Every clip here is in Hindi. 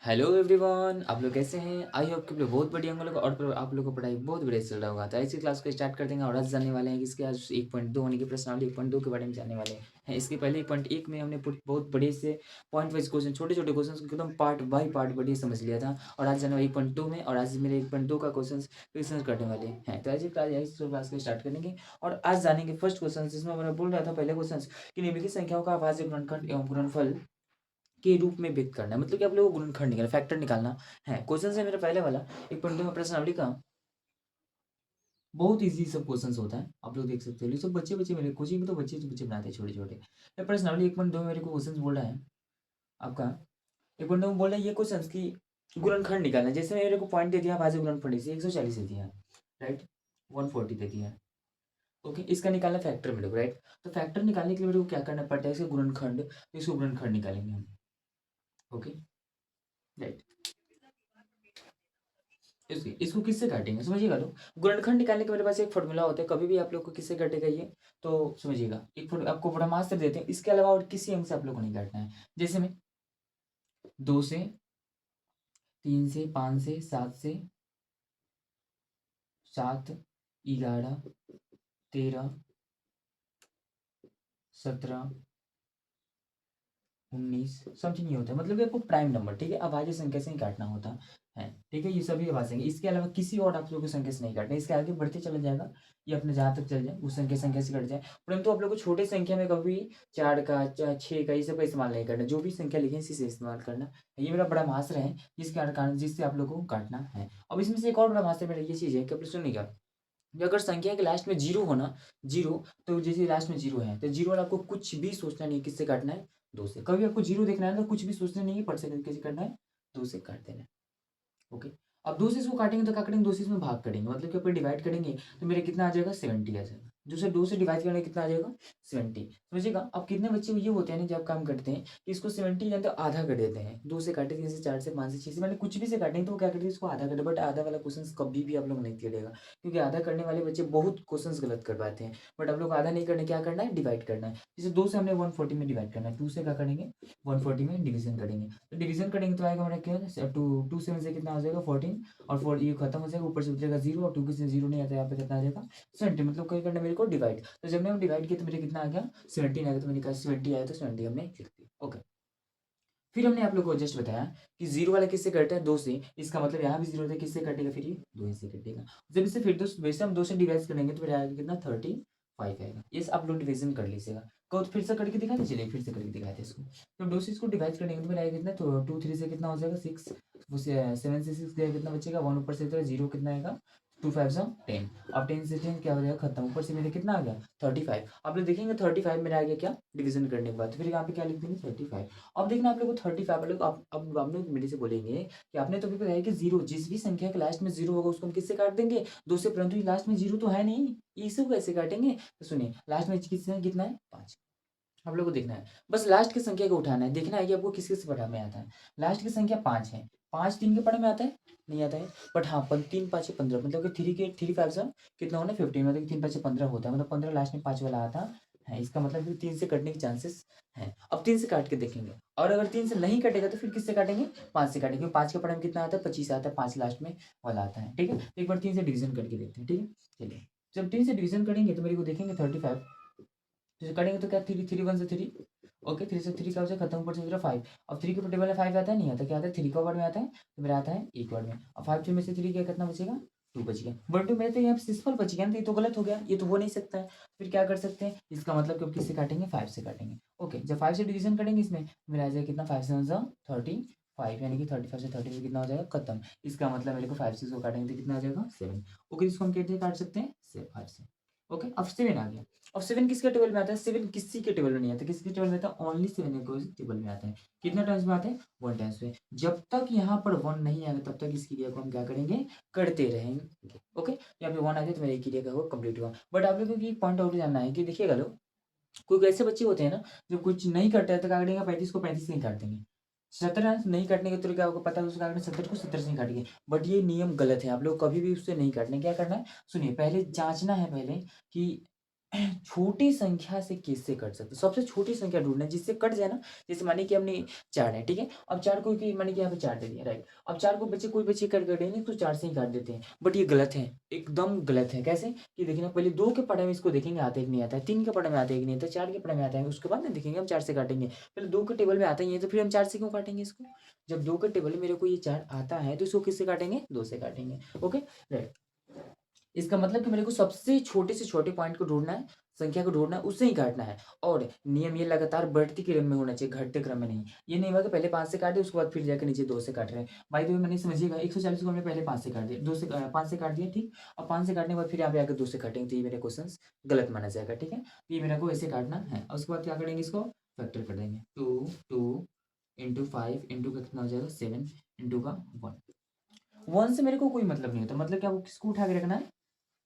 हेलो एवरीवन, आप लोग कैसे हैं? आई होप कि आप लोग बहुत बढ़िया होंगे लोग और आप लोग को पढ़ाई बहुत बढ़िया चल रहा होगा। तो ऐसी क्लास को स्टार्ट कर देंगे और आज जानने वाले हैं कि इसके आज 1.2 होने की प्रश्नावली 1.2 के बारे में जानने वाले हैं। इसके पहले 1.1 में हमने बहुत बड़े से पॉइंट वाइज क्वेश्चन, छोटे छोटे क्वेश्चन एकदम पार्ट बाई पार्ट बढ़िया समझ लिया था। और आज जाने वाले 1.2 में और आज मेरे 1.2 का क्वेश्चन करने वाले हैं। तो ऐसी क्लास को स्टार्ट करेंगे और आज जानेंगे फर्स्ट क्वेश्चन, जिसमें मैंने बोल रहा था पहले क्वेश्चन कि निम्नलिखित संख्याओं का अभाज्य गुणनखंड एवं गुणनफल के रूप में व्यक्त करना है। मतलब कि आप लोगों को गुणनखंड निकालना, फैक्टर निकालना है। क्वेश्चन है मेरा पहले वाला 1.2 में प्रश्नावली का। बहुत इजी सब क्वेश्चंस होता है, आप लोग देख सकते हो। ये सब बच्चे बच्चे मेरे कोचिंग में तो बच्चे बच्चे बनाते हैं छोटे छोटे। ये प्रश्नावली 1.2 में मेरे को क्वेश्चन बोल रहा है आपका। 1.2 में बोल रहा है ये क्वेश्चन की गुणनखंड निकालना है। जैसे मेरे को पॉइंट दे दिया भाज्य गुणनफल से 140 दे दिया, राइट, 140 दे दिया। ओके, इसका निकालना फैक्टर मेरे को, राइट। तो फैक्टर निकालने के लिए मेरे को क्या करना पड़ता है? इसका गुणनखंड, तो इसको गुणनखंड निकालेंगे हम। Okay, right. इसको किससे काटेंगे समझिएगा। तो गुणनखंड निकालने के मेरे पास एक फॉर्मूला होता है। कभी भी आप लोग को किससे काटेगा ये, तो समझिएगा। एक आपको ब्रह्मास्त्र देते हैं, इसके अलावा और किसी अंक से आप लोग को नहीं काटना है। जैसे में 2 से, 3 से, 5 से, 7 से, 7, 11, 13, 17, 19 समझ नहीं होता। मतलब कि आपको प्राइम नंबर, ठीक है, अभाज्य संख्या से ही काटना होता है, ठीक है। ये सभी अभाज्य संख्या, इसके अलावा किसी और आप लोगों को संख्या से नहीं काटना। इसके आगे बढ़ते चला जाएगा, ये अपने जहाँ तक चल जाए उस संख्या से कट जाए। परंतु आप लोग को छोटे संख्या में कभी 4 का 6 का ये सब का इस्तेमाल नहीं करना। जो भी संख्या लिखे इसी से इस्तेमाल करना। ये मेरा बड़ा मास्टर है जिसके कारण जिससे आप लोग को काटना है। अब इसमें से एक और बड़ा मास्टर मेरा ये चीज़ है कि आप लोग सुनिएगा कि अगर संख्या के लास्ट में जीरो होना, जीरो, तो जैसे लास्ट में जीरो है तो जीरो वाला आपको कुछ भी सोचना नहीं है किससे काटना है, 2 से। कभी आपको जीरो देखना है तो कुछ भी सोचना नहीं है, पट से कैसे करना है, 2 से काट देना है। ओके, अब 2 से इसको काटेंगे तो क्या करेंगे, 2 से इसमें भाग करेंगे, मतलब कि अपन डिवाइड करेंगे तो मेरे कितना आ जाएगा, 70 आ जाएगा। जो से 2 से डिवाइड करेंगे कितना आ जाएगा, 70। समझिएगा। अब कितने बच्चे ये होते हैं ना जब काम करते हैं कि इसको 70 यानी तो आधा कर देते हैं। 2 से काटे, 3 से, 4 से, 5 से, 6 से, मैंने कुछ भी से काटेंगे तो वो क्या करते हैं, इसको आधा कर दे। बट आधा वाला क्वेश्चन कभी भी आप लोग नहीं करेगा, क्योंकि आधा करने वाले बच्चे बहुत क्वेश्चन गलत कर पाते हैं। बट आप लोग आधा नहीं करना, क्या करना है, डिवाइड करना है। जैसे 2 से हमने 140 में डिवाइड करना है, 2 से क्या करेंगे, 140 में डिवीजन करेंगे। तो डिवीजन करेंगे तो आएगा हमारा क्या, टू 7 से कितना हो जाएगा, 14, और 4 ये खत्म हो जाएगा, ऊपर से उतरेगा 0 और 2 से 0 नहीं आता, यहाँ पे कितना आ जाएगा, 70। मतलब कहीं करना मेरे को डिवाइड। तो जब हम डिवाइड किया तो मेरे कितना आ गया, 17 आ गया। तो मैंने कहा 70 आया तो 70 हमने लिख दिया। ओके, फिर हमने आप लोग को जस्ट बताया कि जीरो वाला किससे कटता है, 2 से। इसका मतलब यहाँ भी जीरो था, किससे कटेगा, फिर ये 2 से कटेगा। जब इसे फिर वैसे हम 2 से डिवाइड करेंगे तो फिर आएगा कितना, 35 आएगा। ये आप लोग डिवीजन कर लीजिएगा। कहो तो फिर से करके दिखाते, चलिए फिर से करके दिखाते इसको। जब 2 से इसको डिवाइड करेंगे तो फिर आएगा कितना, तो 2 3 से कितना हो जाएगा, 6, 7 से 6 गया कितना बचेगा, 1 ऊपर से जीरो कितना आएगा, 2 5 जा 10। अब 10 से 10 क्या हो जाएगा, खत्म। ऊपर से मेरे कितना आ गया, 35। आप लोग देखेंगे 35 मेरा आ गया क्या, डिवीजन करने के बाद। तो फिर यहाँ पे क्या लिख देंगे, 35। अब देखना आप लोग को 35 लोग अब आप लोग मेरे से बोलेंगे कि आपने तो अभी बताया कि जीरो, जिस भी संख्या के लास्ट में जीरो होगा उसको हम किससे काट देंगे, 2 से। परंतु लास्ट में जीरो तो है नहीं, ये इसको कैसे काटेंगे। तो सुनिए, लास्ट में किससे कितना है, 5। आप लोग को देखना है, बस लास्ट की संख्या को उठाना है। देखना है कि आपको किस किस पढ़ा में आता है। लास्ट की संख्या 5 है, 5 3 के पढ़े में आता है, नहीं आता है। बट हाँ, 3 5 15, मतलब कि 3 के 3 5 से कितना होना, 15, मतलब कि 3 5 15 होता है। मतलब 15 लास्ट में 5 वाला आता है। इसका मतलब कि 3 से कटने के चांसेस हैं। अब 3 से काट के देखेंगे, और अगर 3 से नहीं कटेगा तो फिर किससे काटेंगे, 5 से काटेंगे। 5 के पढ़े में कितना आता है, 25 आता है। 5 लास्ट में वाला आता है, ठीक है। तो एक बार 3 से डिवीजन करके देखते हैं, ठीक है। चलिए, जब 3 से डिवीजन करेंगे तो मेरे को देखेंगे 35। तो करेंगे तो क्या, 3 3 1 से 3। ओके, 3 से 3 का हो जाए खत्म, ऊपर से मेरा 5। अब 3 के ऊपर टेबल में 5 आता है, नहीं आता, क्या आता है, 3 का वर्ड में आता है, तो मेरा आता है एक वर्ड में। अब 5 में से 3 क्या, कितना बचेगा, 2 बच गया। बट मेरे तो यहाँ पे सिंपल बच गया ना, तो ये तो गलत हो गया, ये तो हो नहीं सकता है। फिर क्या कर सकते हैं, इसका मतलब कि अब किससे काटेंगे, 5 से काटेंगे। ओके, जब 5 से डिवीजन करेंगे इसमें, मेरा आ जाएगा कितना, 5 से 35, यानी कि 35 से 30 कितना हो जाएगा, खत्म। इसका मतलब मेरे को 5 से इसको काटेंगे तो कितना आ जाएगा, 7। ओके, इसको हम कैसे काट सकते हैं, 5 से। ओके, अब 7 आ गया। अब 7 किसके टेबल में आता है, 7 किसी के टेबल में नहीं आता। किसके टेबल में आता है, ओनली 7 को टेबल में आता है। कितना टाइम्स में आता है, 1 टाइम्स में। जब तक यहाँ पर 1 नहीं आएगा तब तक इस क्रिया को हम क्या करेंगे, करते रहेंगे। ओके, यहाँ पे 1 आ गया तो मेरी क्रिया का वो कंप्लीट हुआ। बट आप लोगों को एक पॉइंट आउट जानना है कि देखिएगा लोग, कोई ऐसे बच्चे होते हैं ना जो कुछ नहीं करते हैं तो क्या करेंगे, 35 को 35 नहीं काट देंगे। 17 नहीं काटने के तरीका आपको पता है, उसका काटना 70 को 70 से नहीं काटेंगे। बट ये नियम गलत है, आप लोग कभी भी उससे नहीं काटने, क्या करना है, सुनिए, पहले जांचना है पहले कि छोटी संख्या से किससे कट सकते हैं? सबसे छोटी संख्या ढूँढना है जिससे कट जाए ना, जैसे मानिए कि हमने 4 है, ठीक है? अब 4 को कि मानिए कि यहाँ पे 4 दे दिया, राइट? अब 4 को बच्चे कोई बच्चे कटेंगे नहीं तो 4 से ही काट देते हैं। बट ये गलत है, एकदम गलत है। कैसे? कि देखिए ना पहले 2 के पढ़ाई में इसको देखेंगे आता है कि नहीं आता है, 3 के पढ़ाई में आता है कि नहीं आता है, 4 के पढ़ाई में आता है, उसके बाद ना देखेंगे हम 4 से काटेंगे। पहले 2 के टेबल में आता ही है तो फिर हम 4 से क्यों काटेंगे इसको? जब 2 के टेबल में मेरे को ये 4 आता है तो इसको किससे काटेंगे? 2 से काटेंगे। ओके? राइट। इसका मतलब कि मेरे को सबसे छोटे से छोटे पॉइंट को ढूँढना है, संख्या को ढूँढना है, उससे ही काटना है और नियम ये लगातार बढ़ती क्रम में होना चाहिए, घटते क्रम में नहीं। ये नहीं हुआ कि पहले 5 से काट दिया, उसके बाद फिर जाके नीचे 2 से काट रहे हैं। बाय द वे मैंने समझिएगा 140 को हमने पहले 5 से काट दिया, 2 से 5 से काट दिया, ठीक? अब 5 से काटने के बाद फिर यहाँ पे आके 2 से काटेंगे तो ये मेरा क्वेश्चन गलत माना जाएगा, ठीक है? तो ये मेरे को ऐसे काटना है और उसके बाद क्या करेंगे इसको फैक्टर कर देंगे। 2 2 इंटू 5 इंटू का कितना हो जाएगा 7 इंटू का 1। 1 से मेरे को कोई मतलब नहीं होता, मतलब क्या वो किसको उठा के रखना है?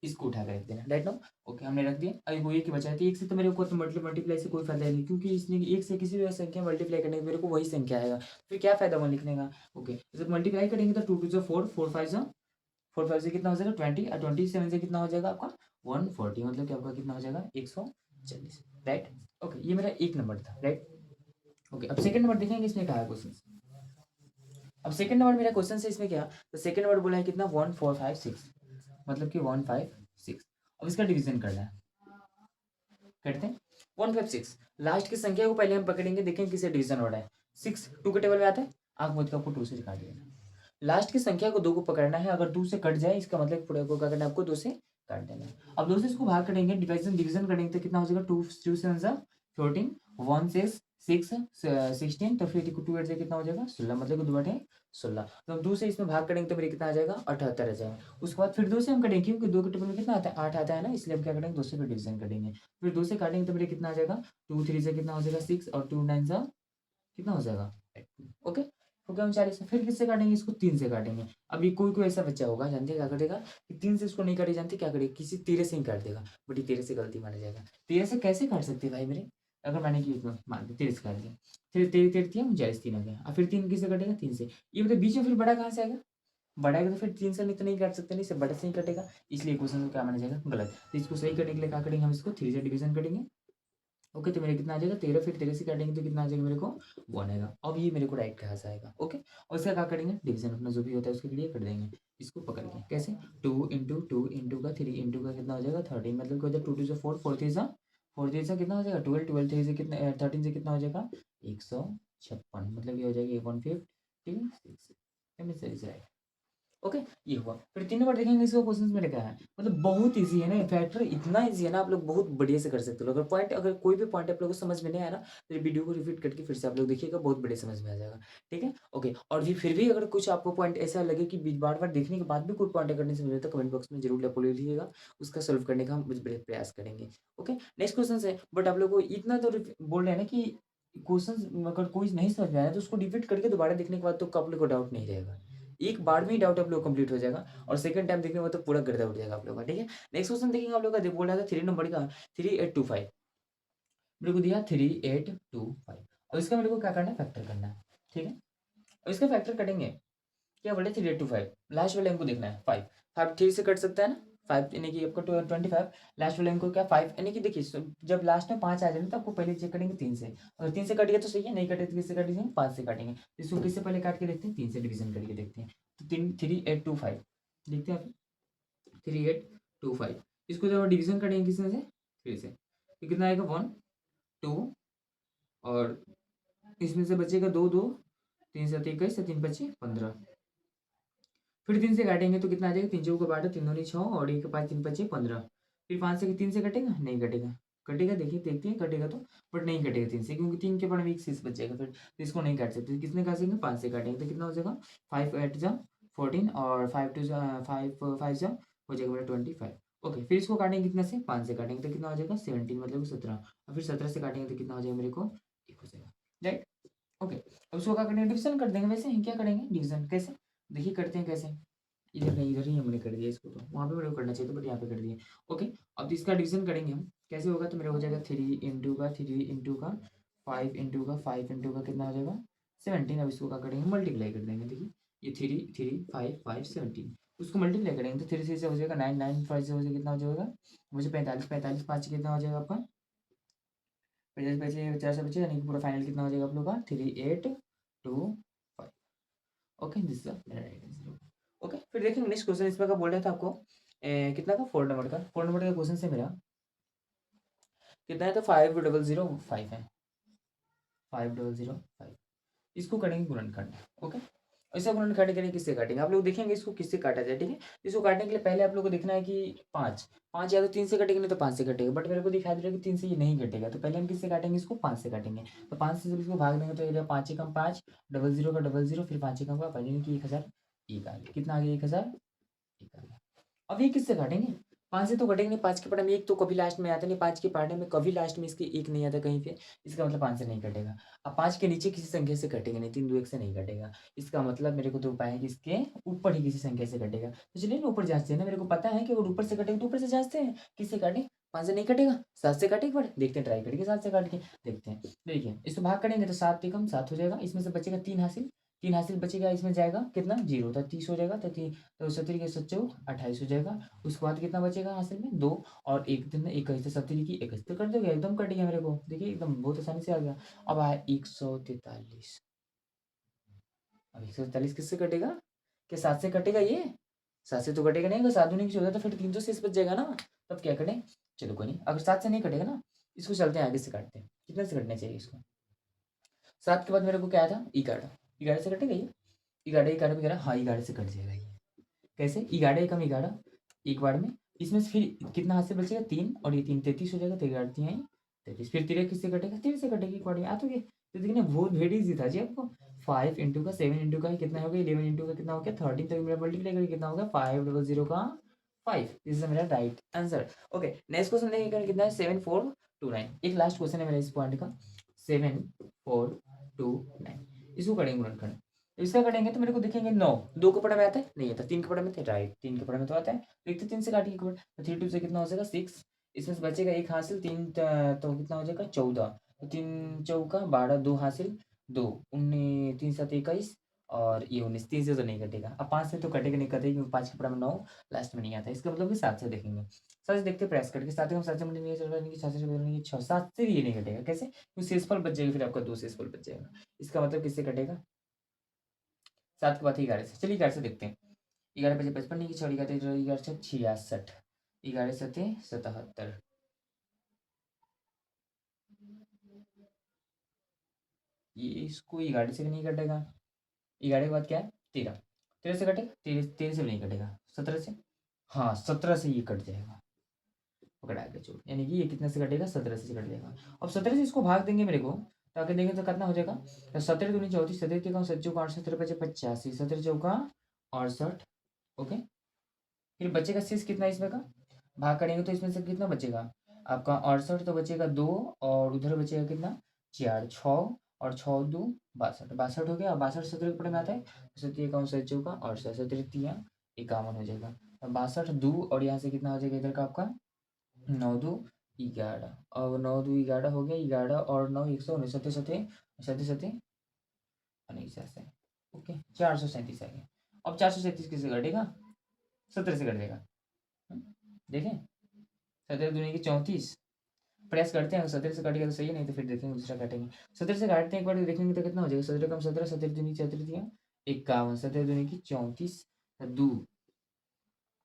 इसको उठा के रख देना, राइट नाउ? ओके हमने रख दिया। अभी वो एक ही बचा है, तो एक से तो मेरे को तो मल्टीप्लाई से कोई फायदा नहीं, क्योंकि इसने एक से किसी भी संख्या मल्टीप्लाई करने के मेरे को वही संख्या आएगा, फिर क्या फायदा वहाँ लिखने का? ओके जब मल्टीप्लाई करेंगे तो 2 टू जो 4 4 5 जो 4 5 से कितना हो जाएगा 20 और 27 से कितना हो जाएगा आपका 140, मतलब कि आपका कितना हो जाएगा 140, राइट? ओके ये मेरा एक नंबर था, राइट? ओके अब सेकंड नंबर देखेंगे इसमें क्या है क्वेश्चन। अब सेकंड नंबर मेरा क्वेश्चन है इसमें क्या, तो सेकंड नंबर बोला है कितना 1456, मतलब कि 156। अब इसका डिवीजन करना है, करते हैं 156। लास्ट की संख्या को पहले हम पकड़ेंगे, देखें किसे डिवीजन हो रहा है। 6 2 के टेबल में आता है, आंख मूंद के आपको 2 से काट देना। लास्ट की संख्या को 2 को पकड़ना है, अगर 2 से कट जाए इसका मतलब पूरे को क्या करना है आपको 2 से काट देना है। अब 2 से इसको भाग करेंगे, डिवीजन डिवीजन करेंगे तो कितना हो जाएगा 2 2 7 14 1 6 6 16, तो फिर 2 8 से कितना हो जाएगा 16, मतलब कि 2 8 16। तो हम 2 से इसमें भाग करेंगे तो मेरे कितना आ जाएगा 78 आ जाएगा। उसके बाद फिर 2 से हम करेंगे क्योंकि 2 के टेबल में कितना आता है 8 आता है ना, इसलिए हम क्या करेंगे 2 से फिर डिवीजन करेंगे। फिर 2 से काटेंगे तो मेरे कितना आ जाएगा 2 3 से कितना हो जाएगा 6 और 2 9 सा कितना हो जाएगा 8। ओके हो गया 39। फिर किससे काटेंगे इसको 3 से काटेंगे। अभी कोई कोई ऐसा बच्चा होगा जानते हैं क्या करेगा कि 3 से इसको नहीं काटे, जानते क्या करेगा किसी 13 से ही काट देगा, बट ये 13 से गलती माना जाएगा। 13 से कैसे काट सकते हैं भाई मेरे, अगर मैंने की मान ली 13 से काट दिया, फिर 13 13 दिया 39 3 हो गया, और फिर 3 किससे कटेगा 3 से। ये मतलब बीच में फिर बड़ा कहाँ से आएगा, बड़ा है तो फिर 3 से नहीं तो नहीं काट सकते, नहीं से बड़े से ही कटेगा, इसलिए क्वेश्चन को क्या माना जाएगा गलत। तो इसको सही करने के लिए क्या करेंगे हम इसको 3 से डिवीजन करेंगे। ओके तो मेरे कितना आ जाएगा 13, फिर 13 से काटेंगे तो कितना आ जाएगा मेरे को 1 आएगा। अब ये मेरे को राइट कहाँ से आएगा। ओके और इसका क्या करेंगे डिवीजन अपना जो भी होता है उसके लिए कर देंगे, इसको पकड़ के कैसे 2 इंटू 2 इंटू का 3 इंटू का कितना हो जाएगा 13, मतलब क्या हो जाएगा 2 2 से 4 4 3 सा 4 3 सा कितना हो जाएगा 12 12 3 से कितना 13 से कितना हो जाएगा 156, मतलब ये हो जाएगा 156 राइट। ओके ये हुआ। फिर 3 नंबर देखेंगे इसको क्वेश्चन में क्या है, मतलब बहुत इजी है ना, फैक्टर इतना इजी है ना, आप लोग बहुत बढ़िया से कर सकते हो। अगर पॉइंट अगर कोई भी पॉइंट आप लोगों को समझ में नहीं आया ना तो वीडियो को रिपीट करके फिर से आप लोग देखिएगा, बहुत बढ़िया समझ में आ जाएगा, ठीक है? ओके और फिर भी अगर कुछ आपको पॉइंट ऐसा लगे कि बार बार देखने के बाद भी कोई पॉइंट करने से मिले तो कमेंट बॉक्स में जरूर आप लोग लिखिएगा, उसका सॉल्व करने का हम बड़े प्रयास करेंगे। ओके नेक्स्ट क्वेश्चन है, बट आप लोग को इतना तो बोल रहे हैं ना कि क्वेश्चन अगर कोई नहीं समझ में आया तो उसको रिपीट करके दोबारा देखने के बाद तो आप लोग को डाउट नहीं रहेगा, एक बार में ही डाउट आप लोग कंप्लीट हो जाएगा और सेकंड टाइम देखने में तो पूरा गर्दा उठ जाएगा आप लोग का, ठीक है? नेक्स्ट क्वेश्चन देखेंगे आप लोग का बोल रहा था 3 नंबर का 3825, मेरे को दिया 3825 और इसका मेरे को क्या करना है फैक्टर करना है, ठीक है? और इसका फैक्टर करेंगे, क्या बोले 3825 लास्ट वाले हमको देखना है 5 5 3 से कट सकता है ना 5 यानी कि आपका 25 लास्ट वाले हमको क्या 5 यानी कि देखिए जब लास्ट में 5 आ जाए तो आपको पहले चेक करेंगे 3 से, अगर 3 से कट गया तो सही है, नहीं कटे तो किससे काटेंगे 5 से काटेंगे। तो इसको किससे पहले काट के देखते हैं 3 से डिवीजन करके देखते हैं। तो 3825 देखते हैं आप 3825 इसको जब डिवीजन करेंगे किसमें से 3 से तो कितना आएगा 1 2 और इसमें से बचेगा 2 2 3 7 21 3 25 15, फिर 3 से काटेंगे तो कितना आ जाएगा 3 चौको 12 3 दूनी 6 और 1 5 3 25 15, फिर 5 से 3 से कटेगा नहीं कटेगा, कटेगा देखिए देखते हैं कटेगा तो, बट नहीं कटेगा 3 से क्योंकि 3 के बाद में एक 6 बच जाएगा, फिर तो इसको नहीं काट सकते, किसने काट सकेंगे 5 से काटेंगे तो कितना हो जाएगा 5 8 जा 14 और 5 2 जा 5 5 जा हो जाएगा मेरा 25। ओके फिर इसको काटेंगे कितना से 5 से काटेंगे तो कितना हो जाएगा 17, मतलब 17 और फिर 17 से काटेंगे तो कितना हो जाएगा मेरे को 1 हो जाएगा, राइट? ओके अब उसको क्या करेंगे डिवीजन कर देंगे, वैसे ही क्या करेंगे डिवीजन कैसे देखिए करते हैं कैसे, इधर नहीं इधर ही हमने कर दिया इसको, तो वहाँ पे मेरे को करना चाहिए था बट यहाँ पे कर दिया। ओके अब इसका डिवीजन करेंगे हम कैसे होगा, तो मेरे हो जाएगा 3 इंटू का 3 इंटू का 5 इंटू का 5 इंटू का कितना हो जाएगा 17। अब इसको क्या करेंगे मल्टीप्लाई कर देंगे, देखिए ये 3 3 5 5 17 उसको मल्टीप्लाई करेंगे तो 3 से हो जाएगा 9, 9 5 से हो जाएगा कितना हो जाएगा मुझे 45, 45 5 कितना हो जाएगा आपका 50 बचे 50 बचे यानी कि पूरा फाइनल कितना हो जाएगा आप लोग का 3825। ओके दिस इज मेरा राइट आंसर। ओके फिर देखेंगे नेक्स्ट क्वेश्चन इसमें का बोल रहा था आपको कितना का 4 नंबर का क्वेश्चन से मेरा कितना है तो 5005 है 5005 इसको करेंगे गुणनखंड। ओके ऐसा गुणनखंड करेंगे किससे काटेंगे आप लोग देखेंगे इसको किससे काटा जाए ठीक है। इसको काटने के लिए पहले आप लोग को देखना है कि 5 या तो 3 से कटेंगे नहीं तो 5 से कटेगा बट मेरे को दिखाई दे रहा है कि 3 से ये नहीं कटेगा तो पहले हम किससे काटेंगे इसको 5 से काटेंगे। तो 5 से जब इसको भाग देंगे तो ये 5 एकम 5 00 का 00 फिर 5 एकम का पहले कि 1001 आ गया कितना आ गया 1001 आ गया। अब ये किससे काटेंगे 5 से तो कटेंगे नहीं 5 के पढ़े में एक तो कभी लास्ट में आता नहीं 5 के पढ़ने में कभी लास्ट में इसके एक नहीं आता कहीं पे इसका मतलब 5 से नहीं कटेगा। अब 5 के नीचे किसी संख्या से कटेगा नहीं 3 2 1 से नहीं कटेगा इसका मतलब मेरे को तो उपाय है कि इसके ऊपर ही किसी संख्या से कटेगा तो चलिए ना ऊपर जांचते हैं ना मेरे को पता है कि अगर ऊपर से कटेगा तो ऊपर से जांचते हैं किससे काटे 5 से नहीं कटेगा 7 से काटेगा बट देखते हैं ट्राई करके 7 से काट के देखते हैं। देखिए इसको भाग करेंगे तो 7 एकम 7 हो जाएगा इसमें से बचेगा 3 हासिल बचेगा इसमें जाएगा कितना 0 तो 30 हो जाएगा तो 70 के 7 28 हो जाएगा। उसके बाद कितना बचेगा हासिल में 2 और एक दिन में 21 तो 70 की 21 तो कर दोगे एकदम कट गया मेरे को देखिए एकदम बहुत आसानी से आ गया। अब आया 143 अब 143 किससे कटेगा क्या 7 से कटेगा ये 7 से तो कटेगा नहीं अगर 7 दूनी की 14 तो फिर 300 से बच जाएगा ना तब क्या करें चलो कोई नहीं अगर 7 से नहीं कटेगा ना इसको चलते हैं आगे से काटते हैं कितने से कटना चाहिए इसको 7 के बाद मेरे को क्या आया था 11 11 से कटेगा ये 11 भी कह रहा हाँ 11 से कट जाएगा ये कैसे 11 एकम 11 एक बार में इसमें से फिर कितना हाथ से बचेगा 3 और ये 3 33 हो जाएगा तो 11 3 33 फिर 13 किससे कटेगा 13 से कटेगी एक बार में आ तो ये तो देखिए ना बहुत वेरी इजी था जी आपको 5 इंटू का 7 इंटू का कितना हो गया 11 इंटू का कितना हो गया 13 तो मेरा मल्टीप्लाई करके कितना होगा 500 का 5 दिस इज मेरा right answer. Okay next question देखिए कितना है 7429 एक लास्ट क्वेश्चन है मेरा इस पॉइंट का 7429 इसको करेंगे गुणनखंड तो इसका करेंगे तो मेरे को देखेंगे 9 2 कपड़ा में आता है नहीं आता 3 कपड़ा में थे राइट 3 कपड़ा में तो आता है तो एक तो 3 से काटिए कपड़ा तो 3 2 से कितना हो जाएगा 6 इसमें से बचेगा एक हासिल 3 तो कितना हो जाएगा 14 तो 3 चौका 12 2 हासिल 2 19 3 7 21 और ये 19 3 से तो नहीं कटेगा अब 5 से तो कटेगा नहीं कटेगा क्योंकि 5 कपड़ा में 9 लास्ट में नहीं आता इसका मतलब कि 7 से देखेंगे 7 से देखते प्रेस करके 7 हम 7 से नहीं चल रहा है 7 से 6 7 से भी ये नहीं कटेगा कैसे क्योंकि शेषफल बच जाएगा फिर आपका 2 शेषफल बच जाएगा इसका मतलब किससे कटेगा 7 के बाद 11 से चलिए 11 से देखते हैं 11 बजे 55 नहीं की छोड़ी 11 से 66 11 सते 77 ये इसको 11 से भी नहीं कटेगा 11 के बाद क्या है 13 13 से कटेगा 13 से भी नहीं कटेगा 17 से हाँ 17 से ये कट जाएगा पकड़ा के चोट यानी कि ये कितने से कटेगा 17 से कट जाएगा। अब 17 से इसको भाग देंगे मेरे को तो आगे देंगे तो कितना हो जाएगा तो 17 दूनी 34 17 के 7 का 68 बचे 85 17 चौका 68 ओके फिर बचेगा शेष कितना इसमें का भाग करेंगे तो इसमें से कितना बचेगा आपका 68 तो बचेगा 2 और उधर बचेगा कितना 4 6 और 6 2 62 62 हो गया 62 17 के पड़े में आता है 17 का 7 चौका और 17 तिया 51 हो जाएगा 62 2 और यहाँ से कितना हो जाएगा इधर का आपका 9 2 11 और 9 2 11 हो गया 11 और 9 119 सत्ते सत्ते सत्ते सत्ते उन्नीस से ओके 437 आ गया। अब 437 किससे घटेगा 17 से घट देगा देखें 17 दूनी की 34 प्रयास करते हैं 17 से काटेगा तो सही है नहीं तो फिर देखेंगे दूसरा काटेंगे 17 से काटते हैं एक बार देखेंगे तो कितना हो जाएगा 17 कम 17 17 दूनी 34 दिया 51 17 दूनी की 34 2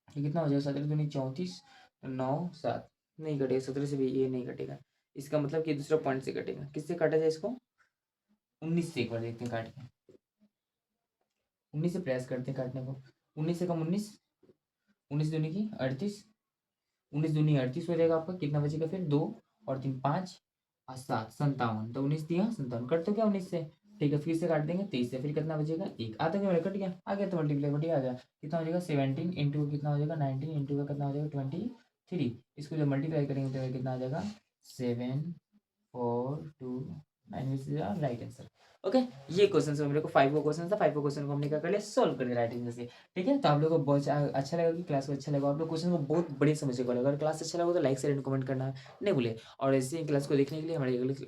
ये कितना हो जाएगा 17 दूनी 34 9 7 नहीं कटेगा 17 से भी ये नहीं कटेगा इसका मतलब कि दूसरा पॉइंट से कटेगा किससे काटा जाए इसको 19 से एक बार देखते हैं काट के 19 से प्रयास करते हैं काटने को 19 से कम 19 19 दूनी की 38 19 दूनी 38 हो जाएगा आपका कितना बचेगा फिर 2 और 3 5 और 7 57 तो 19 दिया 57 कट तो क्या 19 से ठीक है फिर से काट देंगे 23 से फिर कितना बचेगा एक आता क्या कट गया आ गया तो मल्टीप्लाई बढ़िया आ गया कितना हो जाएगा 17 इंटू कितना हो जाएगा 19 इंटू का कितना हो जाएगा 23 इसको जब मल्टीप्लाई करेंगे तो कितना आ जाएगा 742 राइट आंसर। ओके ये क्वेश्चन से मेरे को 5 क्वेश्चन था 5 क्वेश्चन को हमने क्या कर लिया सॉल्व कर दिया राइट आंसर से ठीक है। तो आप लोगों को बहुत अच्छा लगा कि क्लास को अच्छा लगा आप लोग क्वेश्चन को बहुत बड़ी समझ को लगा अगर क्लास अच्छा लगा तो लाइक शेयर एंड कमेंट करना नहीं भूले और ऐसे ही क्लास को देखने के लिए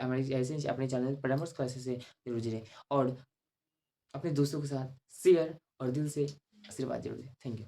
हमारे ऐसे अपने चैनल परामर्श क्लासेस से जरूर जुड़े और अपने दोस्तों के साथ शेयर और दिल से आशीर्वाद जरूर दें। Thank you.